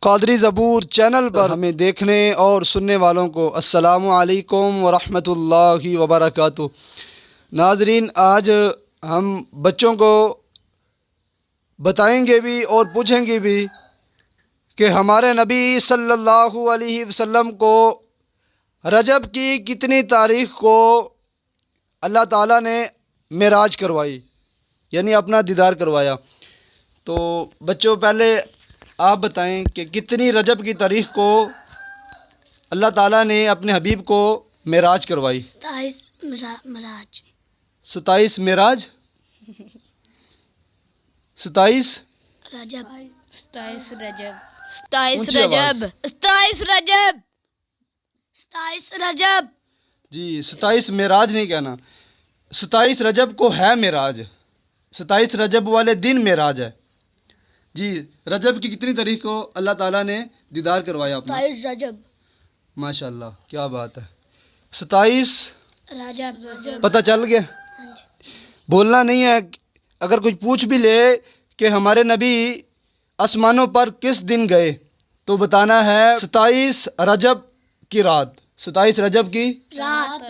قادری زبور چینل پر ہمیں دیکھنے اور سننے والوں کو السلام علیکم ورحمۃ اللہ وبرکاتہ۔ ناظرین، آج ہم بچوں کو بتائیں گے بھی اور پوچھیں گے بھی کہ ہمارے نبی صلی اللہ علیہ وسلم کو رجب کی کتنی تاریخ کو اللہ تعالیٰ نے معراج کروائی، یعنی اپنا دیدار کروایا۔ تو بچوں، پہلے آپ بتائیں کہ کتنی رجب کی تاریخ کو اللہ تعالیٰ نے اپنے حبیب کو معراج کروائی؟ 27 27 معراج، 27 رجب، 27 رجب، 27 اونچی آواز۔ رجب، 27 رجب، 27 رجب۔ جی، 27 معراج نہیں کہنا، 27 رجب کو ہے معراج، 27 رجب والے دن معراج ہے۔ جی، رجب کی کتنی تاریخ کو اللہ تعالیٰ نے دیدار کروایا اپنا؟ 27 رجب، ماشاءاللہ، کیا بات ہے، 27 رجب۔ پتہ چل گیا؟ بولنا نہیں ہے، اگر کچھ پوچھ بھی لے کہ ہمارے نبی آسمانوں پر کس دن گئے تو بتانا ہے 27 رجب کی رات، 27 رجب کی رات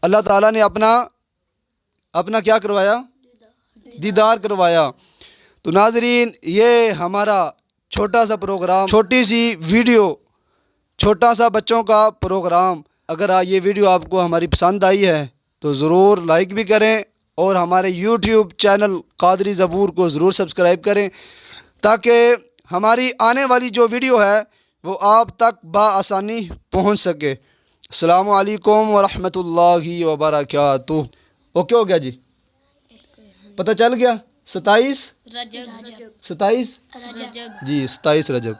اللہ تعالیٰ نے اپنا کیا کروایا؟ دیدار کروایا۔ تو ناظرین، یہ ہمارا چھوٹا سا پروگرام، چھوٹی سی ویڈیو، چھوٹا سا بچوں کا پروگرام، اگر یہ ویڈیو آپ کو ہماری پسند آئی ہے تو ضرور لائک بھی کریں اور ہمارے یوٹیوب چینل قادری زبور کو ضرور سبسکرائب کریں تاکہ ہماری آنے والی جو ویڈیو ہے وہ آپ تک بآسانی پہنچ سکے۔ السلام علیکم ورحمۃ اللہ وبرکاتہ۔ اوکے ہو گیا جی؟ پتہ چل گیا؟ 27 رجب، 27 رجب، جی 27 رجب۔